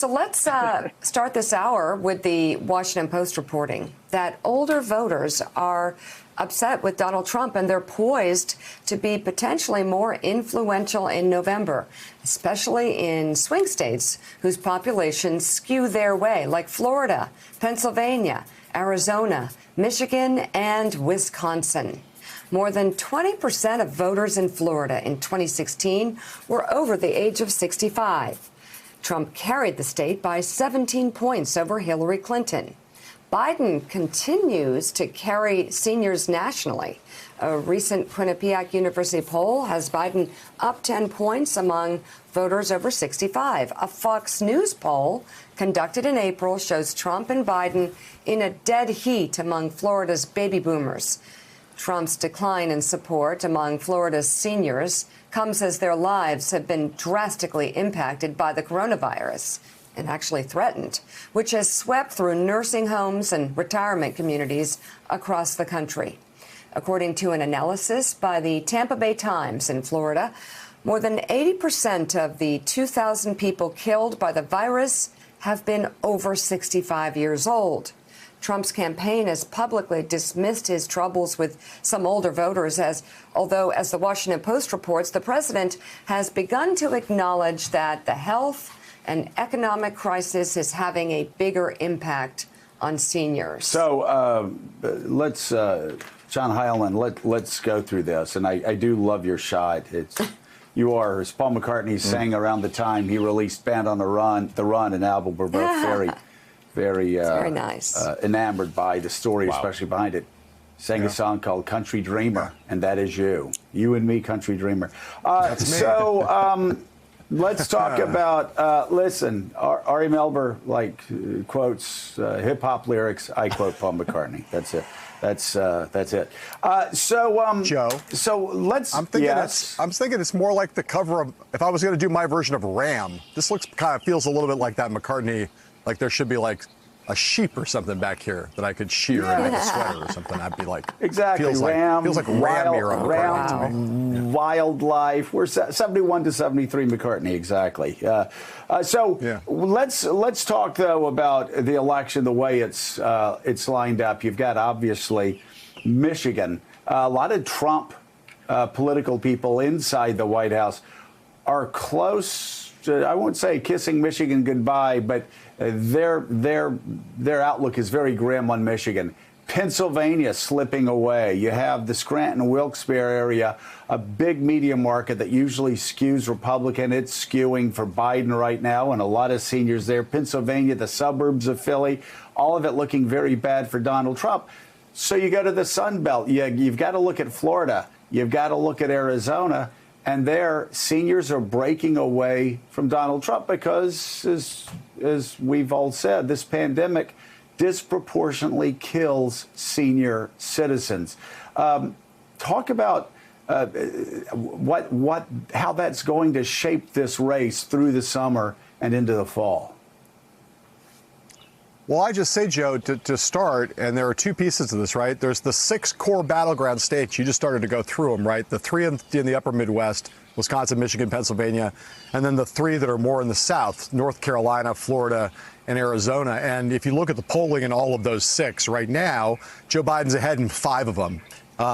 So let's start this hour with the Washington Post reporting that older voters are upset with Donald Trump and they're poised to be potentially more influential in November, especially in swing states whose populations skew their way, like Florida, Pennsylvania, Arizona, Michigan, and Wisconsin. More than 20% of voters in Florida in 2016 were over the age of 65. Trump carried the state by 17 points over Hillary Clinton. Biden continues to carry seniors nationally. A recent Quinnipiac University poll has Biden up 10 points among voters over 65. A Fox News poll conducted in April shows Trump and Biden in a dead heat among Florida's baby boomers. Trump's decline in support among Florida's seniors comes as their lives have been drastically impacted by the coronavirus and actually threatened, which has swept through nursing homes and retirement communities across the country. According to an analysis by the Tampa Bay Times in Florida, more than 80% of the 2,000 people killed by the virus have been over 65 years old. Trump's campaign has publicly dismissed his troubles with some older voters, although, as the Washington Post reports, the president has begun to acknowledge that the health and economic crisis is having a bigger impact on seniors. So let's, John Heilemann, let's go through this. And I do love your shot. You are, as Paul McCartney sang around the time he released Band on the Run and album, were both very nice. Enamored by the story, especially behind it. Sang a song called Country Dreamer, and that is you. You and me, Country Dreamer. That's me. So let's talk about, listen, Ari Melber quotes hip-hop lyrics. I quote Paul McCartney. That's it. That's it. Joe. So let's. I'm thinking it's more like the cover of. If I was going to do my version of Ram, this feels a little bit like that McCartney. Like there should be like a sheep or something back here that I could shear and make a sweater or something. I'd be like, exactly. Feels like Ram era McCartney. Wildlife. We're 71 to 73 McCartney. Exactly. Let's talk though about the election, the way it's lined up. You've got obviously Michigan. A lot of Trump political people inside the White House are close. I won't say kissing Michigan goodbye, but their outlook is very grim on Michigan. Pennsylvania slipping away. You have the Scranton-Wilkes-Barre area, a big media market that usually skews Republican. It's skewing for Biden right now, and a lot of seniors there. Pennsylvania, the suburbs of Philly, all of it looking very bad for Donald Trump. So you go to the Sun Belt. You've got to look at Florida. You've got to look at Arizona. And there, seniors are breaking away from Donald Trump because, as we've all said, this pandemic disproportionately kills senior citizens. Talk about how that's going to shape this race through the summer and into the fall. Well, I just say, Joe, to start, and there are two pieces to this, right? There's the 6 core battleground states. You just started to go through them, right? The 3 in the upper Midwest, Wisconsin, Michigan, Pennsylvania, and then the 3 that are more in the South, North Carolina, Florida, and Arizona. And if you look at the polling in all of those 6 right now, Joe Biden's ahead in 5 of them.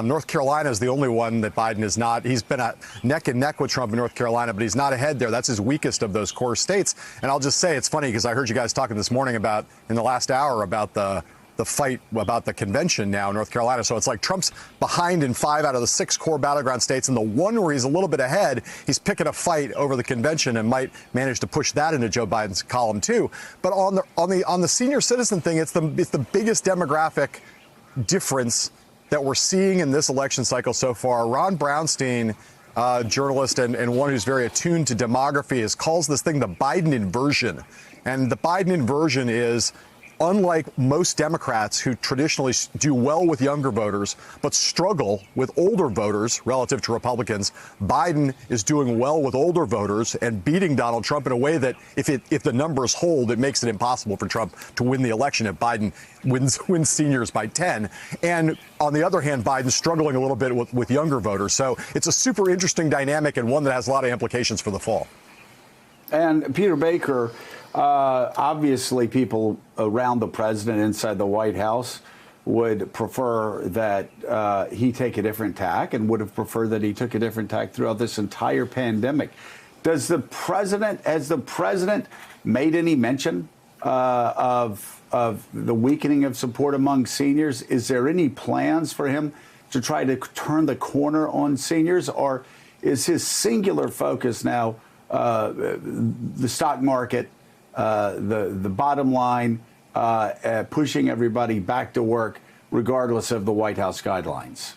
North Carolina is the only one that Biden is not. He's been neck and neck with Trump in North Carolina, but he's not ahead there. That's his weakest of those core states. And I'll just say it's funny because I heard you guys talking this morning in the last hour about the fight about the convention now in North Carolina. So it's like Trump's behind in 5 out of the 6 core battleground states. And the one where he's a little bit ahead, he's picking a fight over the convention and might manage to push that into Joe Biden's column too. But on the senior citizen thing, it's the biggest demographic difference that we're seeing in this election cycle so far. Ron Brownstein, journalist and one who's very attuned to demography, calls this thing the Biden inversion. And the Biden inversion is, unlike most Democrats who traditionally do well with younger voters but struggle with older voters relative to Republicans, Biden is doing well with older voters and beating Donald Trump in a way that if the numbers hold, it makes it impossible for Trump to win the election if Biden wins seniors by 10. And on the other hand, Biden's struggling a little bit with younger voters. So it's a super interesting dynamic and one that has a lot of implications for the fall. And Peter Baker, obviously people around the president inside the White House would prefer that he take a different tack and would have preferred that he took a different tack throughout this entire pandemic. Has the president made any mention of the weakening of support among seniors? Is there any plans for him to try to turn the corner on seniors, or is his singular focus now the stock market, the bottom line, pushing everybody back to work regardless of the White House guidelines?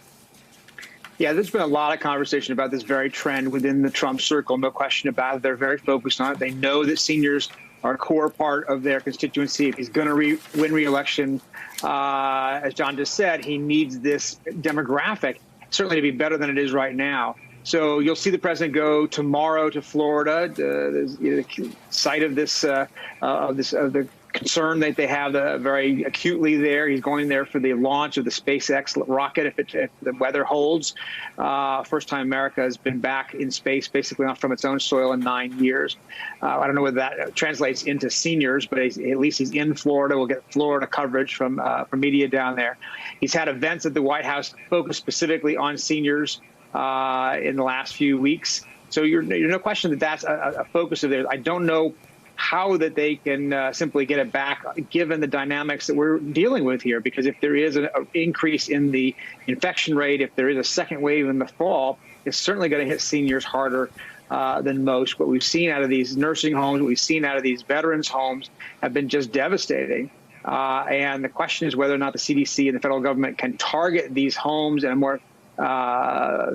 Yeah, there's been a lot of conversation about this very trend within the Trump circle, no question about it. They're very focused on it. They know that seniors are a core part of their constituency. If he's going to win re-election, as John just said, he needs this demographic certainly to be better than it is right now. So you'll see the president go tomorrow to Florida, the site of the concern that they have very acutely there. He's going there for the launch of the SpaceX rocket if the weather holds. First time America has been back in space, basically not from its own soil in 9 years. I don't know whether that translates into seniors, but at least he's in Florida. We'll get Florida coverage from media down there. He's had events at the White House focused specifically on seniors in the last few weeks. So you're no question that that's a focus of theirs. I don't know how that they can simply get it back, given the dynamics that we're dealing with here. Because if there is an increase in the infection rate, if there is a second wave in the fall, it's certainly going to hit seniors harder than most. What we've seen out of these nursing homes, what we've seen out of these veterans' homes have been just devastating. And the question is whether or not the CDC and the federal government can target these homes in a more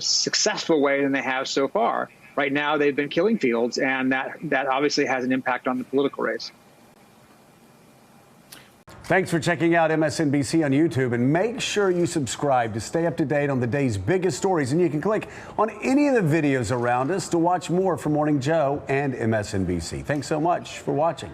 successful way than they have so far. Right now, they've been killing fields, and that obviously has an impact on the political race. Thanks for checking out MSNBC on YouTube, and make sure you subscribe to stay up to date on the day's biggest stories. And you can click on any of the videos around us to watch more from Morning Joe and MSNBC. Thanks so much for watching.